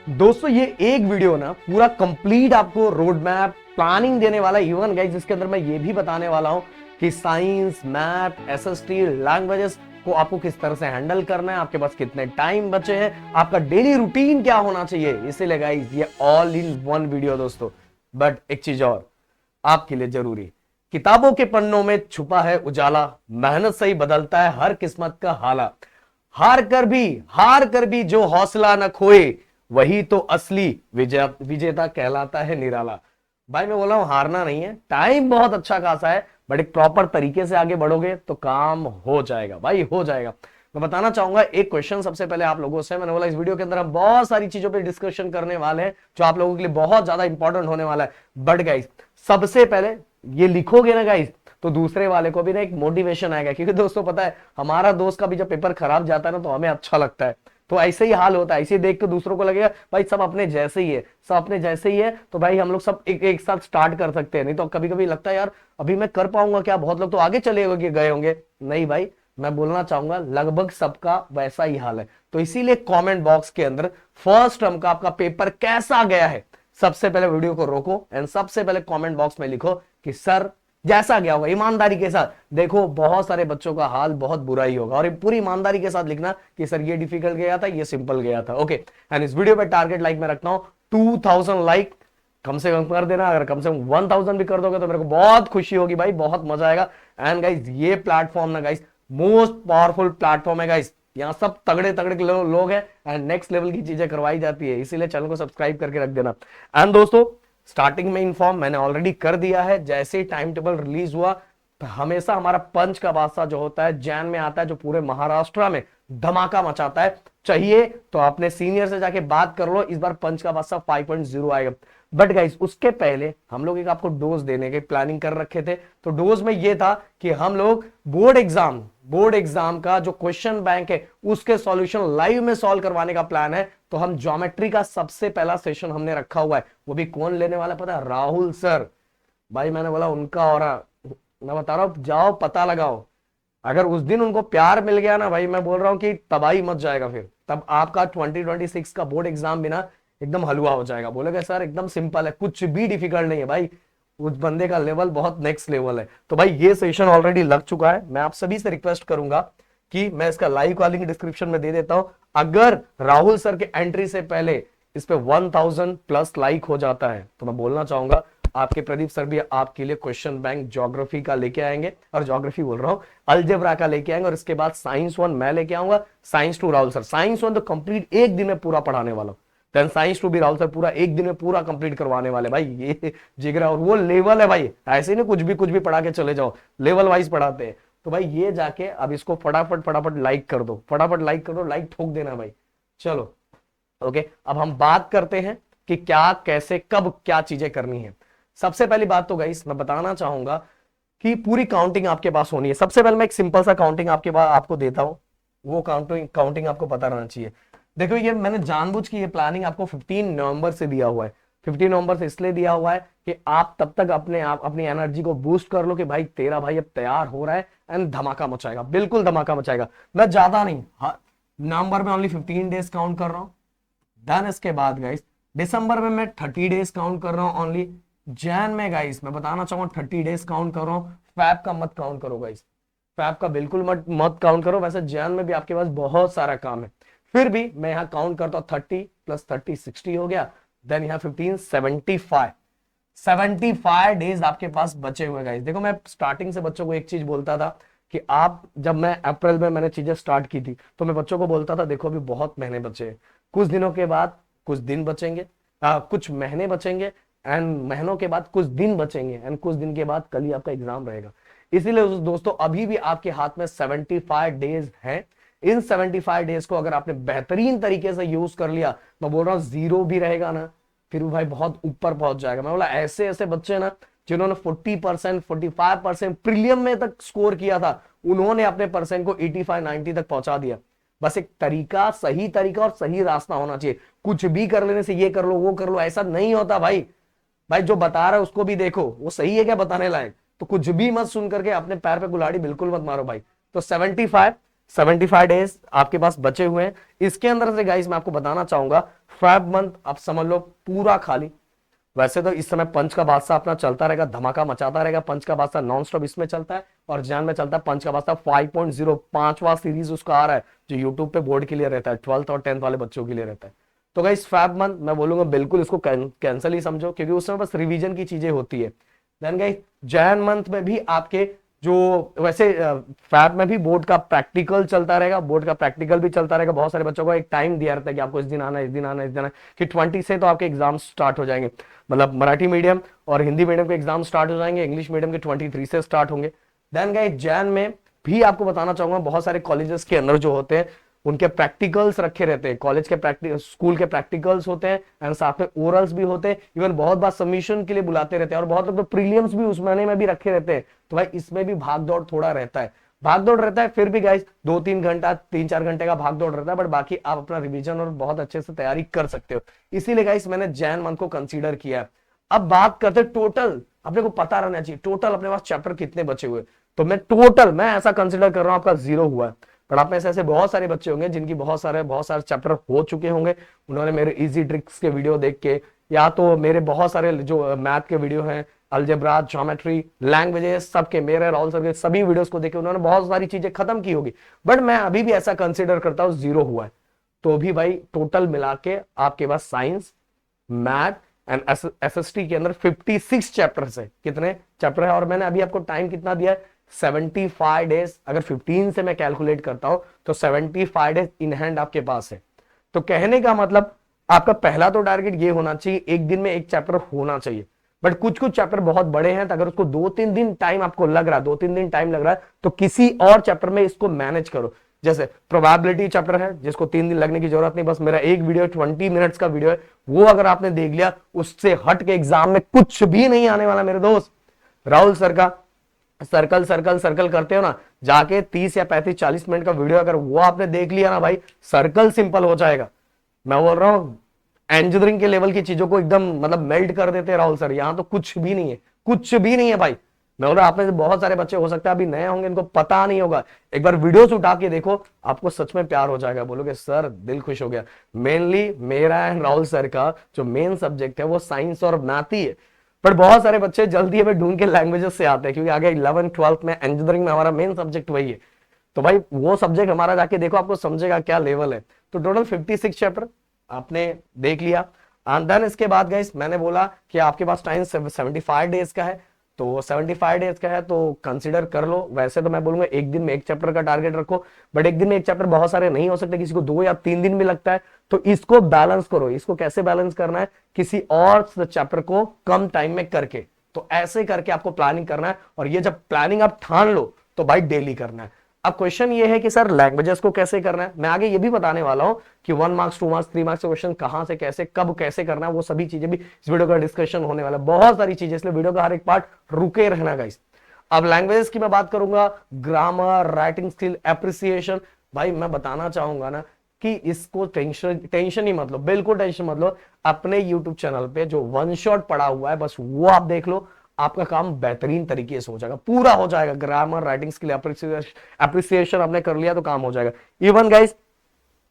दोस्तों ये एक वीडियो ना पूरा कंप्लीट आपको रोड मैप प्लानिंग देने वाला है। इवन गाइस जिसके अंदर मैं ये भी बताने वाला हूं कि साइंस, मैथ, एसएसटी, लैंग्वेजेस को आपको किस तरह से हैंडल करना है, आपके पास कितने टाइम बचे हैं, आपका डेली रूटीन क्या होना चाहिए। इसीलिए गाइस ये ऑल इन वन वीडियो दोस्तों। बट एक चीज और आपके लिए जरूरी, किताबों के पन्नों में छुपा है उजाला, मेहनत से ही बदलता है हर किस्मत का हाला। हार कर भी जो हौसला न खोए, वही तो असली विजेता कहलाता है निराला। भाई मैं बोला हूं हारना नहीं है, टाइम बहुत अच्छा खासा है, बट एक प्रॉपर तरीके से आगे बढ़ोगे तो काम हो जाएगा भाई, हो जाएगा। मैं बताना चाहूंगा एक क्वेश्चन सबसे पहले आप लोगों से। मैंने बोला इस वीडियो के अंदर हम बहुत सारी चीजों पे डिस्कशन करने वाले हैं जो आप लोगों के लिए बहुत ज्यादा इंपॉर्टेंट होने वाला है। बट गाइस सबसे पहले ये लिखोगे ना गाइस, तो दूसरे वाले को भी ना एक मोटिवेशन आएगा। क्योंकि दोस्तों पता है हमारा दोस्त का भी जब पेपर खराब जाता है ना तो हमें अच्छा लगता है। तो ऐसे ही हाल होता है, ऐसे देख के दूसरों को लगेगा भाई सब अपने जैसे ही है, सब अपने जैसे ही है, तो भाई हम लोग सब एक साथ स्टार्ट कर सकते हैं। नहीं तो कभी कभी लगता है यार अभी मैं कर पाऊंगा क्या, बहुत लोग तो आगे चले गए होंगे। नहीं भाई, मैं बोलना चाहूंगा लगभग सबका वैसा ही हाल है। तो इसीलिए कमेंट बॉक्स के अंदर फर्स्ट टर्म का आपका पेपर कैसा गया है, सबसे पहले वीडियो को रोको एंड सबसे पहले कमेंट बॉक्स में लिखो कि सर जैसा गया होगा। ईमानदारी के साथ देखो, बहुत सारे बच्चों का हाल बहुत बुरा ही होगा, और पूरी ईमानदारी के साथ लिखना कि सर ये डिफिकल्ट गया था, ये सिंपल गया था। ओके, एंड इस वीडियो पे टारगेट लाइक में रखता हूं 2000 लाइक कम से कम कर देना। अगर कम से कम 1000 भी कर दोगे तो मेरे को बहुत खुशी होगी भाई, बहुत मजा आएगा। एंड गाइस ये प्लेटफॉर्म ना गाइस मोस्ट पावरफुल प्लेटफॉर्म है गाइस, यहाँ सब तगड़े तगड़े लोग हैं एंड नेक्स्ट लेवल की चीजें करवाई जाती है। इसीलिए चैनल को सब्सक्राइब करके रख देना। एंड दोस्तों स्टार्टिंग में इन्फॉर्म मैंने ऑलरेडी कर दिया है, जैसे ही टाइम टेबल रिलीज हुआ तो हमेशा हमारा पंच का बादशाह जो होता है जैन में आता है, जो पूरे महाराष्ट्र में धमाका मचाता है। चाहिए तो अपने सीनियर से जाके बात कर लो, इस बार पंच का बादशाह 5.0 आएगा। बट गाइस उसके पहले हम लोग एक आपको डोज देने की प्लानिंग कर रखे थे। तो डोज में यह था कि हम लोग बोर्ड एग्जाम का जो क्वेश्चन बैंक है उसके सॉल्यूशन लाइव में सॉल्व करवाने का प्लान है। तो हम ज्योमेट्री का सबसे पहला सेशन हमने रखा हुआ है। वो भी कौन लेने वाला पता है? राहुल सर। भाई मैंने बोला उनका और मैं बता रहा हूं जाओ पता लगाओ, अगर उस दिन उनको प्यार मिल गया ना भाई, मैं बोल रहा हूं कि तबाही मच जाएगा। फिर तब आपका 2026 का बोर्ड एग्जाम भी ना एकदम हलवा हो जाएगा। बोलेगा सर एकदम सिंपल है, कुछ भी डिफिकल्ट नहीं है। भाई उस बंदे का लेवल बहुत नेक्स्ट लेवल है। तो भाई ये सेशन ऑलरेडी लग चुका है। मैं आप सभी से रिक्वेस्ट करूंगा कि मैं इसका लाइव का लिंक डिस्क्रिप्शन में दे देता हूं। अगर राहुल सर के एंट्री से पहले इस पे 1000 प्लस लाइक हो जाता है तो मैं बोलना चाहूंगा आपके प्रदीप सर भी आपके लिए क्वेश्चन बैंक ज्योग्राफी का लेके आएंगे, और ज्योग्राफी बोल रहा हूं अलजेब्रा का लेके आएंगे, और इसके बाद साइंस 1 मैं लेके आऊंगा, साइंस 2 राहुल सर। साइंस 1 तो कंप्लीट एक दिन में पूरा पढ़ाने वाला हूं, देन साइंस 2 भी राहुल सर पूरा एक दिन में पूरा कंप्लीट करवाने वाले। भाई ये जिगरा और वो लेवल है भाई, ऐसे नहीं कुछ भी पढ़ा के चले जाओ, लेवल वाइज पढ़ाते हैं। तो भाई ये जाके अब इसको फटाफट लाइक कर दो, फटाफट लाइक कर दो, लाइक ठोक देना भाई। चलो ओके, अब हम बात करते हैं कि क्या कैसे कब क्या चीजें करनी है। सबसे पहली बात तो गाइस मैं बताना चाहूंगा कि पूरी काउंटिंग आपके पास होनी है। सबसे पहले मैं एक सिंपल सा काउंटिंग आपके पास आपको देता हूं, वो काउंटिंग आपको पता रहना चाहिए। देखो ये मैंने जानबूझ की ये प्लानिंग आपको 15 नवंबर से दिया हुआ है। 15 नवंबर से इसलिए दिया हुआ है कि आप तब तक अपनी एनर्जी को बूस्ट कर लो कि भाई तेरा भाई अब तैयार हो रहा है एंड धमाका मचाएगा, बिल्कुल धमाका मचाएगा। मैं ज्यादा नहीं, हाँ नवंबर में ओनली 15 डेज काउंट कर रहा हूं। देन इसके बाद गाइस दिसंबर में मैं 30 डेज काउंट कर रहा हूं ओनली। जैन में गाइस मैं बताना चाहूंगा 30 डेज काउंट कर रहा हूं। फैब का मत काउंट करो गाइस, फैब का बिल्कुल मत काउंट करो। वैसे जैन में भी आपके पास बहुत सारा काम है, फिर भी मैं यहां काउंट करता हूं 30 + 30 60 हो गया। देन यहां 15 75 डेज आपके पास बचे हुए गाइस। देखो मैं स्टार्टिंग से बच्चों को एक चीज बोलता था कि आप, जब मैं अप्रैल में मैंने चीजें स्टार्ट की थी तो मैं बच्चों को बोलता था देखो अभी बहुत महीने बचे हैं, कुछ दिनों के बाद कुछ दिन बचेंगे, कुछ महीने बचेंगे, एंड महीनों के बाद कुछ दिन बचेंगे, एंड कुछ दिन के बाद कल ही आपका एग्जाम रहेगा। इसीलिए दोस्तों अभी भी आपके हाथ में 75 डेज हैं। इन 75 डेज को अगर आपने बेहतरीन तरीके से यूज कर लिया, मैं बोल रहा हूं जीरो भी रहेगा ना फिर भी भाई बहुत ऊपर पहुंच जाएगा। मैं बोला ऐसे ऐसे बच्चे ना जिन्होंने 40% 45% प्रीलियम में तक स्कोर किया था, उन्होंने अपने परसेंट को 85 90 तक पहुंचा दिया। बस एक तरीका, सही तरीका और सही रास्ता होना चाहिए। कुछ भी कर लेने से ये कर लो वो कर लो ऐसा नहीं होता भाई। भाई जो बता रहा है उसको भी देखो वो सही है क्या बताने लायक, तो कुछ भी मत सुन करके अपने पैर पे कुल्हाड़ी बिल्कुल मत मारो भाई। तो 75 75 डेज आपके पास बचे हुए हैं। इसके अंदर से गाइस मैं आपको बताना चाहूंगा फेब मंथ आप समझ लो पूरा खाली। वैसे तो इस समय पंच का बादशाह अपना चलता रहेगा, धमाका मचाता रहेगा, पंच का बादशाह नॉन स्टॉप इसमें चलता है, और जैन में चलता है पंच का बादशाह 5.0 पांचवा सीरीज उसका आ रहा है जो यूट्यूब पे बोर्ड के लिए रहता है, 12th और 10th वाले बच्चों के लिए रहता है। तो गाइस फैब मंथ मैं बोलूंगा बिल्कुल इसको कैंसिल ही समझो, क्योंकि उस समय बस रिवीजन की चीजें होती है। देन गाइस जैन मंथ में भी आपके जो वैसे फैब में भी बोर्ड का प्रैक्टिकल चलता रहेगा, बोर्ड का प्रैक्टिकल भी चलता रहेगा। बहुत सारे बच्चों को एक टाइम दिया रहता है कि आपको इस दिन आना, इस दिन आना, इस दिन आना, कि 20 से तो आपके एग्जाम स्टार्ट हो जाएंगे, मतलब मराठी मीडियम और हिंदी मीडियम के एग्जाम स्टार्ट हो जाएंगे, इंग्लिश मीडियम के 23 से स्टार्ट होंगे। देन गाइस जैन में भी आपको बताना चाहूंगा बहुत सारे कॉलेजेस के अंदर जो होते हैं उनके प्रैक्टिकल्स रखे रहते हैं, कॉलेज के प्रैक्टिकल, स्कूल के प्रैक्टिकल्स होते हैं, एंड साथ में ओरल्स भी होते हैं। इवन बहुत बार सबमिशन के लिए बुलाते रहते हैं, और बहुत लोग तो प्रीलियम्स भी उस महीने में भी रखे रहते हैं। तो भाई इसमें भी भाग दौड़ थोड़ा रहता है, भाग दौड़ रहता है, फिर भी गाइस 2-3 घंटा 3-4 घंटे का भाग दौड़ रहता है, बट बाकी आप अपना रिवीजन और बहुत अच्छे से तैयारी कर सकते हो। इसीलिए गाइस मैंने जैन मंथ को कंसीडर किया है। अब बात करते टोटल, अपने को पता रहना चाहिए टोटल अपने पास चैप्टर कितने बचे हुए। तो मैं ऐसा कंसिडर कर रहा हूं आपका 0 हुआ है, पर आप में से ऐसे बहुत सारे बच्चे होंगे जिनकी बहुत सारे चैप्टर हो चुके होंगे। उन्होंने मेरे इजी ट्रिक्स के वीडियो देख के, या तो मेरे बहुत सारे जो मैथ के वीडियो हैं, अलजेब्रा, ज्योमेट्री, लैंग्वेजेस, सबके मेरे राहुल सर के सभी वीडियोस को देखे उन्होंने बहुत सारी चीजें खत्म की होगी। बट मैं अभी भी ऐसा कंसिडर करता हूं 0 हुआ है। तो भी भाई टोटल मिला के आपके पास साइंस, मैथ एंड एसएसटी के अंदर 56 चैप्टर्स है। कितने चैप्टर है, और मैंने अभी आपको टाइम कितना दिया है, 75 डेज। अगर 15 से मैं कैलकुलेट करता हूं तो 75 डेज इन हैंड आपके पास है। तो कहने का मतलब आपका पहला तो टारगेट ये होना चाहिए एक दिन में एक चैप्टर होना चाहिए। बट कुछ कुछ चैप्टर बहुत बड़े हैं, तो अगर उसको 2-3 दिन टाइम आपको लग रहा है, 2-3 दिन टाइम लग रहा है, तो किसी और चैप्टर में इसको मैनेज करो। जैसे प्रोबेबिलिटी चैप्टर है जिसको 3 दिन लगने की जरूरत नहीं, बस मेरा एक वीडियो 20 मिनट्स का वीडियो है, वो अगर आपने देख लिया, उससे हट के एग्जाम में कुछ भी नहीं आने वाला मेरे दोस्त। राहुल सर का सर्कल सर्कल सर्कल करते हो ना, जाके 30 या 35-40 मिनट का वीडियो अगर वो आपने देख लिया ना भाई, सर्कल सिंपल हो जाएगा। मैं बोल रहा हूं इंजीनियरिंग के लेवल की चीजों को एकदम मतलब मेल्ट कर देते हैं राहुल सर। यहां तो कुछ भी नहीं है, कुछ भी नहीं है भाई। मैं बोल रहा आप में से बहुत सारे बच्चे हो सकता है अभी नए होंगे, इनको पता नहीं होगा। एक बार वीडियोस उठा के देखो, आपको सच में प्यार हो जाएगा, बोलोगे सर दिल खुश हो गया। मेनली मेरा एंड राहुल सर का जो मेन सब्जेक्ट है वो साइंस और मैथ ही है। पर बहुत सारे बच्चे जल्दी हमें ढूंढ के लैंग्वेजेस से आते हैं, क्योंकि आगे 11th-12th में इंजीनियरिंग में हमारा मेन सब्जेक्ट वही है। तो भाई वो सब्जेक्ट हमारा जाके देखो, आपको समझेगा क्या लेवल है। तो टोटल 56 चैप्टर आपने देख लिया। एंड देन इसके बाद गाइस मैंने बोला कि आपके पास टाइम 75 डेज का है, तो 75 डेज का है तो कंसीडर कर लो। वैसे तो मैं बोलूंगा एक दिन में एक चैप्टर का टारगेट रखो, बट एक दिन में एक चैप्टर बहुत सारे नहीं हो सकते, किसी को 2 या 3 दिन भी लगता है। तो इसको बैलेंस करो। इसको कैसे बैलेंस करना है, किसी और चैप्टर को कम टाइम में करके। तो ऐसे करके आपको प्लानिंग करना है, और ये जब प्लानिंग आप ठान लो तो भाई डेली करना है। अब क्वेश्चन ये है कि सर लैंग्वेजेस को कैसे करना है, मैं आगे ये भी बताने वाला हूं कि 1 मार्क्स 2 मार्क्स 3 मार्क्स के क्वेश्चन कहां से कैसे कब कैसे करना है, वो सभी चीजें भी इस वीडियो का डिस्कशन होने वाला है, बहुत सारी चीजें, इसलिए वीडियो का हर एक पार्ट रुके रहना गाइस। अब लैंग्वेजेस की मैं बात करूंगा, ग्रामर, राइटिंग स्किल, एप्रिसिएशन। भाई मैं बताना चाहूंगा ना कि इसको टेंशन ही मत लो, बिल्कुल टेंशन मत लो। अपने यूट्यूब चैनल पे जो वन शॉट पड़ा हुआ है बस वो आप देख लो, आपका काम बेहतरीन तरीके से हो जाएगा, पूरा हो जाएगा। ग्रामर, राइटिंग स्किल, एप्रिसिएशन आपने कर लिया तो काम हो जाएगा। इवन गाइस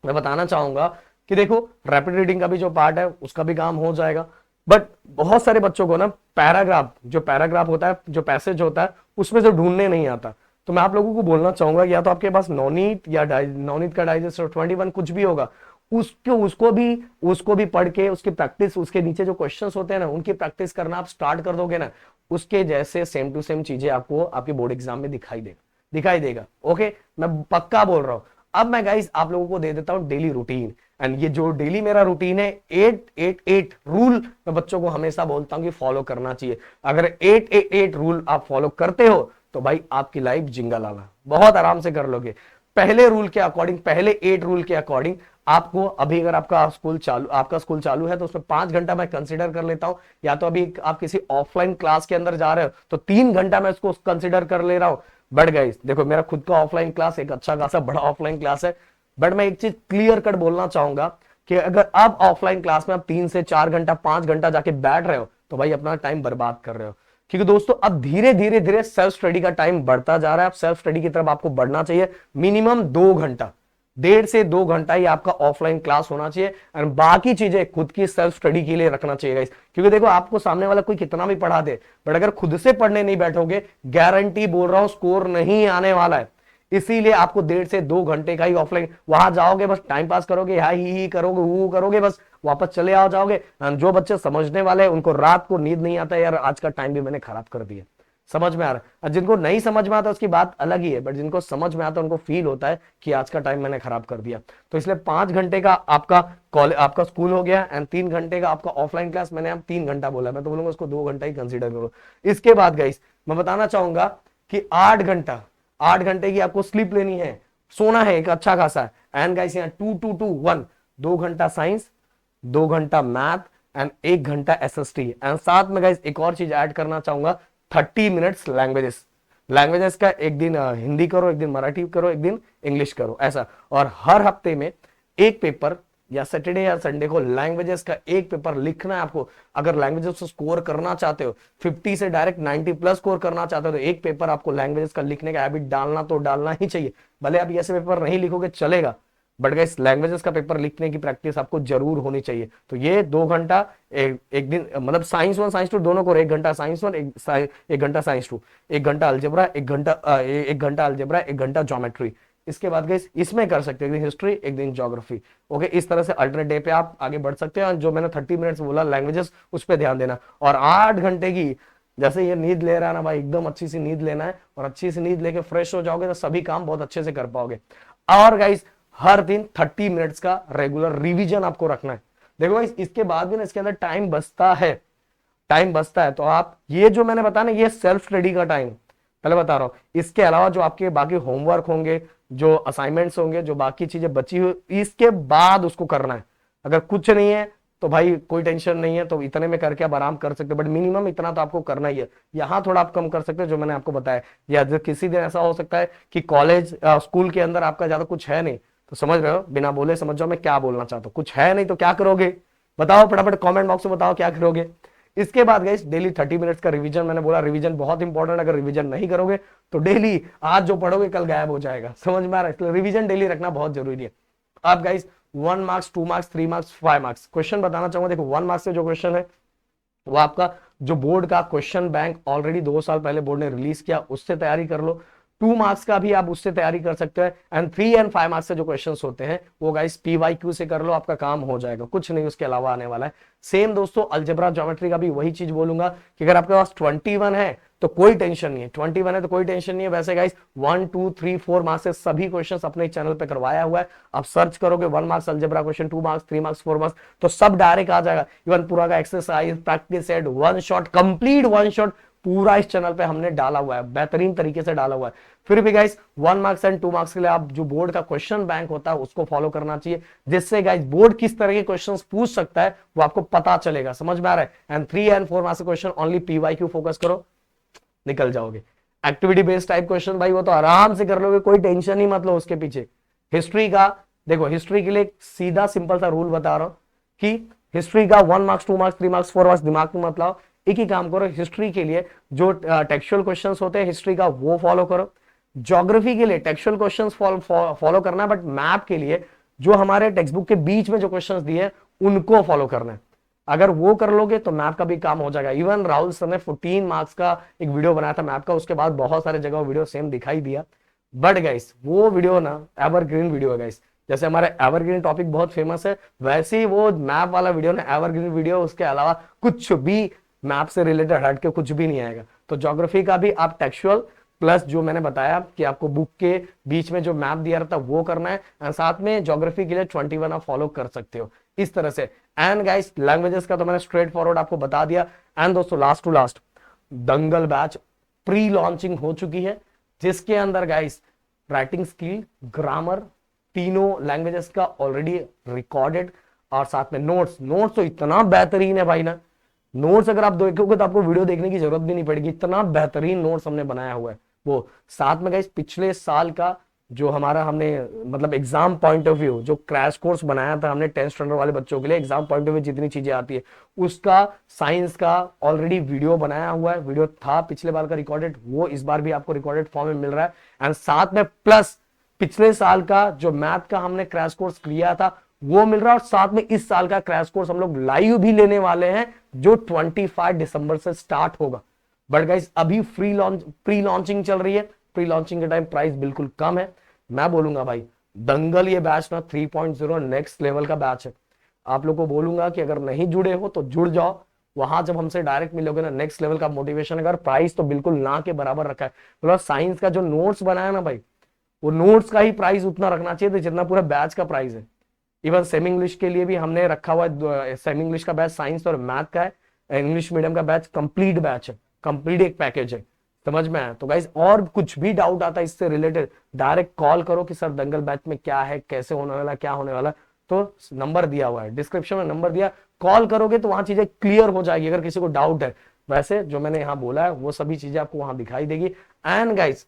मैं बताना चाहूंगा कि देखो रैपिड रीडिंग का भी जो पार्ट है उसका भी काम हो जाएगा। बट बहुत सारे बच्चों को ना पैराग्राफ होता है, जो पैसेज होता है उसमें जो ढूंढने नहीं आता। तो मैं आप लोगों को बोलना चाहूंगा, या तो आपके पास नवनीत या नवनीत का डाइजेस्ट 21 कुछ भी होगा, उसको भी पढ़ के उसकी प्रैक्टिस, उसके नीचे जो क्वेश्चंस होते हैं ना उनकी प्रैक्टिस करना आप स्टार्ट कर दोगे ना, उसके जैसे सेम टू सेम चीजें आपको आपके बोर्ड एग्जाम में दिखाई देगा। ओके, मैं पक्का बोल रहा हूं। अब मैं गाइस आप लोगों को दे देता हूं डेली रूटीन, एंड ये जो डेली मेरा रूटीन है 8-8-8 रूल मैं बच्चों को हमेशा बोलता हूं कि फॉलो करना चाहिए। अगर 8-8-8 रूल आप फॉलो करते हो तो भाई आपकी लाइफ जिंगल आला बहुत आराम से कर लोगे। पहले रूल के अकॉर्डिंग, पहले 8 रूल के अकॉर्डिंग आपको, अभी अगर आपका स्कूल चालू है तो उसमें 5 घंटा मैं कंसीडर कर लेता हूं, या तो अभी आप किसी ऑफलाइन क्लास के अंदर जा रहे हो तो 3 घंटा मैं इसको कंसीडर कर ले रहा हूं। बट गाइस देखो मेरा खुद का ऑफलाइन क्लास एक अच्छा खासा बड़ा ऑफलाइन क्लास है, बट मैं एक चीज क्लियर कट बोलना चाहूंगा कि अगर आप ऑफलाइन क्लास में आप 3 से 4 घंटा 5 घंटा जाके बैठ रहे हो तो भाई अपना टाइम बर्बाद कर रहे हो। क्योंकि दोस्तों अब धीरे धीरे धीरे सेल्फ स्टडी का टाइम बढ़ता जा रहा है। अब सेल्फ स्टडी की तरफ आपको बढ़ना चाहिए। मिनिमम 2 घंटा, 1.5 से 2 घंटा ही आपका ऑफलाइन क्लास होना चाहिए, और बाकी चीजें खुद की सेल्फ स्टडी के लिए रखना चाहिए गाइस। क्योंकि देखो आपको सामने वाला कोई कितना भी पढ़ा दे, बट अगर खुद से पढ़ने नहीं बैठोगे, गारंटी बोल रहा हूं स्कोर नहीं आने वाला है। इसीलिए आपको 1.5 से 2 घंटे का ही ऑफलाइन, वहां जाओगे बस टाइम पास करोगे, ही करोगे, वो करोगे, बस वापस चले आओ जाओगे। जो बच्चे समझने वाले हैं उनको रात को नींद नहीं आता, यार आज का टाइम भी मैंने खराब कर दिया। समझ में आ रहा है? और जिनको नहीं समझ में आता उसकी बात अलग ही है, बट जिनको समझ में आता उनको फील होता है कि आज का टाइम मैंने खराब कर दिया। तो इसलिए 5 घंटे का आपका कॉलेज, आपका स्कूल हो गया, एंड 3 घंटे का आपका ऑफलाइन क्लास। मैंने अब 3 घंटा बोला, मैं तो बोलूंगा उसको 2 घंटा ही कंसिडर करो। इसके बाद गाइस मैं बताना चाहूंगा कि 8 घंटा, 8 घंटे की आपको स्लीप लेनी है, सोना है एक अच्छा खासा। एंड गाइस यहाँ 2-2-2-1, 2 घंटा साइंस, 2 घंटा मैथ, एंड 1 घंटा एसएसटी। एंड साथ में गाइस एक और चीज ऐड करना चाहूंगा, 30 मिनट्स लैंग्वेजेस। लैंग्वेजेस का एक दिन हिंदी करो, एक दिन मराठी करो, एक दिन इंग्लिश करो, ऐसा। और हर हफ्ते में एक पेपर, या सैटरडे या संडे को लैंग्वेजेस का एक पेपर लिखना है आपको। अगर लैंग्वेजेस को स्कोर करना चाहते हो, 50 से डायरेक्ट 90 प्लस स्कोर करना चाहते हो, तो एक पेपर आपको लैंग्वेजेस का लिखने का हैबिट डालना तो डालना ही चाहिए। भले आप ऐसे पेपर नहीं लिखोगे चलेगा, बट गाइस लैंग्वेजेस का पेपर लिखने की प्रैक्टिस आपको जरूर होनी चाहिए। तो ये 2 घंटा एक दिन, मतलब साइंस 1 साइंस 2 दोनों को, 1 घंटा साइंस 1, 1 घंटा साइंस 2, 1 घंटा अलजेब्रा, 1 घंटा अलजेब्रा, 1 घंटा ज्योमेट्री। इसके बाद गाइस इसमें कर सकते हो एक दिन हिस्ट्री, एक दिन ज्योग्राफी। ओके, इस तरह से अल्टरनेट डे पे आप आगे बढ़ सकते हैं। जो मैंने 30 मिनट्स बोला लैंग्वेजेस, उस पर ध्यान देना। और 8 घंटे की, जैसे ये नींद ले रहा है ना भाई, एकदम अच्छी सी नींद लेना है, और अच्छी सी नींद लेके फ्रेश हो जाओगे तो सभी काम बहुत अच्छे से कर पाओगे। और गाइस हर दिन 30 मिनट्स का रेगुलर रिवीजन आपको रखना है। देखो गाइस इसके बाद भी ना इसके अंदर टाइम बचता है, टाइम बचता है। तो आप ये जो मैंने बताया ना, ये सेल्फ स्टडी का टाइम पहले बता रहा हूं। इसके अलावा जो आपके बाकी होमवर्क होंगे, जो असाइनमेंट्स होंगे, जो बाकी चीजें बची हुई, इसके बाद उसको करना है। अगर कुछ नहीं है तो भाई कोई टेंशन नहीं है, तो इतने में करके आप आराम कर सकते हो, बट मिनिमम इतना तो आपको करना ही है। यहाँ थोड़ा आप कम कर सकते हो जो मैंने आपको बताया। या जो किसी दिन ऐसा हो सकता है कि कॉलेज स्कूल के अंदर आपका ज्यादा कुछ है नहीं, तो समझ रहे हो, बिना बोले समझ जाओ मैं क्या बोलना चाहता हूँ। कुछ है नहीं तो क्या करोगे बताओ, फटाफट कमेंट बॉक्स में बताओ क्या करोगे। इसके बाद गाइस डेली 30 मिनट्स का रिवीजन, मैंने बोला रिवीजन बहुत इंपॉर्टेंट। अगर रिवीजन नहीं करोगे तो डेली आज जो पढ़ोगे कल गायब हो जाएगा। समझ में आ रहा है? इसलिए रिवीजन डेली रखना बहुत जरूरी है। आप guys 1 marks, 2 marks, 3 marks, 5 marks question बताना चाहूंगा। देखो 1 मार्क्स से जो क्वेश्चन है वो आपका जो बोर्ड का क्वेश्चन बैंक ऑलरेडी 2 साल पहले बोर्ड ने रिलीज किया, उससे तैयारी कर लो। 2 मार्क्स का भी आप उससे तैयारी कर सकते हैं। एंड 3 एंड 5 मार्क्स से जो क्वेश्चंस होते हैं वो गाइस PYQ से कर लो, आपका काम हो जाएगा, कुछ नहीं उसके अलावा आने वाला है। सेम दोस्तों अलजेब्रा ज्योमेट्री का भी वही चीज बोलूंगा कि अगर आपके पास 21 है तो कोई टेंशन नहीं है, 21 है तो कोई टेंशन नहीं है। वैसे गाइस 1, 2, 3, 4 मार्क्स से सभी क्वेश्चंस अपने चैनल पे करवाया हुआ है। आप सर्च करोगे 1 marks algebra question, 2 marks, 3 marks, 4 marks, तो सब डायरेक्ट आ जाएगा। इवन पूरा का exercise, practice set, one shot, complete one shot पूरा इस चैनल पे हमने डाला हुआ है, बेहतरीन तरीके से डाला हुआ है। फिर भी गाइस 1 मार्क्स एंड 2 मार्क्स के लिए आप जो बोर्ड का क्वेश्चन बैंक होता है उसको फॉलो करना चाहिए, जिससे गाइस बोर्ड किस तरह के क्वेश्चंस पूछ सकता है वो आपको पता चलेगा। समझ में आ रहा है? And 3 and 4 marks question only PYQ focus करो, निकल जाओगे। एक्टिविटी बेस्ड टाइप क्वेश्चन भाई वो तो आराम से कर लोगे, कोई टेंशन ही मत लो उसके पीछे। हिस्ट्री का देखो, हिस्ट्री के लिए एक सीधा सिंपल सा रूल बता रहा हूं कि हिस्ट्री का 1 मार्क्स, 2 मार्क्स, 3 मार्क्स, 4 मार्क्स दिमाग में मत लाओ। एक ही काम करो, हिस्ट्री के लिए जो टेक्सचुअल क्वेश्चंस होते हैं हिस्ट्री का वो फॉलो करो। ज्योग्राफी के लिए टेक्सचुअल क्वेश्चंस फॉलो करना है, बट मैप के लिए जो हमारे टेक्स्ट बुक के बीच में जो क्वेश्चंस दिए उनको फॉलो करना है। अगर वो कर लोगे तो मैप का भी काम हो जाएगा। इवन राहुल सर ने 14 मार्क्स का एक वीडियो बनाया था मैप का, उसके बाद बहुत सारे जगह वीडियो सेम दिखाई दिया। बट गाइस वो वीडियो ना एवरग्रीन वीडियो है गाइस। जैसे हमारे एवरग्रीन टॉपिक बहुत फेमस है, वैसे ही वो मैप वाला वीडियो ना एवरग्रीन वीडियो, उसके अलावा कुछ भी मैप से रिलेटेड हट के कुछ भी नहीं आएगा। तो ज्योग्राफी का भी आप टेक्सचुअल प्लस जो मैंने बताया कि आपको बुक के बीच में जो मैप दिया रहता है वो करना है, और साथ में ज्योग्राफी के लिए 21 आप फॉलो कर सकते हो इस तरह से। एंड गाइस लैंग्वेजेस का तो मैंने स्ट्रेट फॉरवर्ड आपको बता दिया। एंड दोस्तों last to last Dangal batch pre launching हो चुकी है, जिसके अंदर गाइस राइटिंग स्किल, ग्रामर, तीनों लैंग्वेजेस का ऑलरेडी रिकॉर्डेड, और साथ में नोट्स तो इतना बेहतरीन है भाई ना। नोट्स अगर आप देखोगे तो आपको वीडियो देखने की जरूरत भी नहीं पड़ेगी, इतना बेहतरीन नोट्स हमने बनाया हुआ है वो। साथ में गाइस पिछले साल का जो हमारा हमने मतलब एग्जाम पॉइंट ऑफ व्यू जो क्रैश कोर्स बनाया था हमने 10th स्टैंडर्ड वाले बच्चों के लिए, एग्जाम पॉइंट ऑफ व्यू जितनी चीजें आती है उसका साइंस का ऑलरेडी वीडियो बनाया हुआ है। वीडियो था पिछले बार का रिकॉर्डेड, वो इस बार भी आपको रिकॉर्डेड फॉर्म में मिल रहा है। एंड साथ में प्लस पिछले साल का जो मैथ का हमने क्रैश कोर्स लिया था वो मिल रहा है, और साथ में इस साल का क्रैश कोर्स हम लोग लाइव भी लेने वाले हैं जो 25 दिसंबर से स्टार्ट होगा। बट गाइस अभी प्री लॉन्चिंग चल रही है, प्री लॉन्चिंग के टाइम प्राइस बिल्कुल कम है। मैं बोलूंगा भाई दंगल ये बैच ना 3.0 नेक्स्ट लेवल का बैच है। आप लोग को बोलूंगा कि अगर नहीं जुड़े हो तो जुड़ जाओ, वहां जब हमसे डायरेक्ट मिलोगे ना नेक्स्ट लेवल का मोटिवेशन। अगर प्राइस तो बिल्कुल ना के बराबर रखा है, मतलब साइंस का जो नोट्स बनाया ना भाई, वो नोट्स का ही प्राइस उतना रखना चाहिए जितना पूरा बैच का प्राइस है। इवन सेमी इंग्लिश के लिए भी हमने रखा हुआ है, सेमी इंग्लिश का बैच साइंस और मैथ का है, इंग्लिश मीडियम का बैच कंप्लीट बैच है, कंप्लीट एक पैकेज है। समझ में आया? तो गाइस और कुछ भी डाउट आता है इससे रिलेटेड डायरेक्ट कॉल करो कि सर दंगल बैच में क्या है, कैसे होने वाला, क्या होने वाला। तो नंबर दिया हुआ है डिस्क्रिप्शन में, नंबर दिया, कॉल करोगे तो वहां चीजें क्लियर हो जाएगी अगर किसी को डाउट है। वैसे जो मैंने यहाँ बोला है वो सभी चीजें आपको वहां दिखाई देगी। एंड गाइस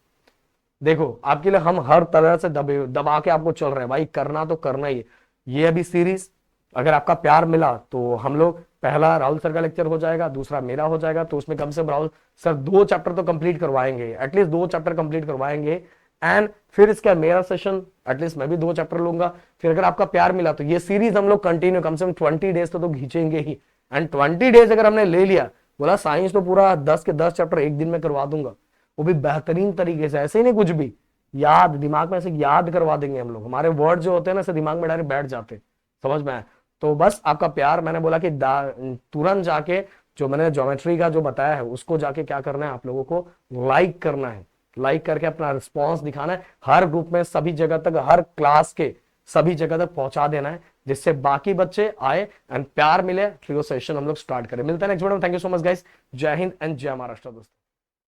देखो आपके लिए हम हर तरह से दबा के आपको चल रहे हैं भाई, करना तो करना ही है। ये अभी सीरीज अगर आपका प्यार मिला तो हम लोग पहला राहुल सर का लेक्चर हो जाएगा, दूसरा मेरा हो जाएगा, तो उसमें कम से कम राहुल सर 2 चैप्टर तो कंप्लीट करवाएंगे, एटलीस्ट 2 चैप्टर कंप्लीट करवाएंगे। एंड फिर इसका मेरा सेशन एटलीस्ट मैं भी 2 चैप्टर लूंगा। फिर अगर आपका प्यार मिला तो ये सीरीज हम लोग कंटिन्यू कम से कम 20 डेज तो खींचेंगे ही। एंड 20 डेज अगर हमने ले लिया, बोला साइंस तो पूरा 10 के 10 चैप्टर एक दिन में करवा दूंगा, वो भी बेहतरीन तरीके से, ऐसे ही नहीं कुछ भी याद दिमाग में ऐसे याद करवा देंगे हम लोग। हमारे वर्ड जो होते हैं ना ऐसे दिमाग में डायरेक्ट बैठ जाते, समझ में आया? तो बस आपका प्यार, मैंने बोला कि तुरंत जाके जो मैंने ज्योमेट्री का जो बताया है उसको जाके क्या करना है, आप लोगों को लाइक करना है, लाइक करके अपना रिस्पॉन्स दिखाना है, हर ग्रुप में सभी जगह तक, हर क्लास के सभी जगह तक पहुंचा देना है, जिससे बाकी बच्चे आए एंड प्यार मिले, फिर वो सेशन हम लोग स्टार्ट करें। मिलते हैं नेक्स्ट वीडियो में। Thank you so much guys, जय हिंद एंड जय महाराष्ट्र दोस्तों।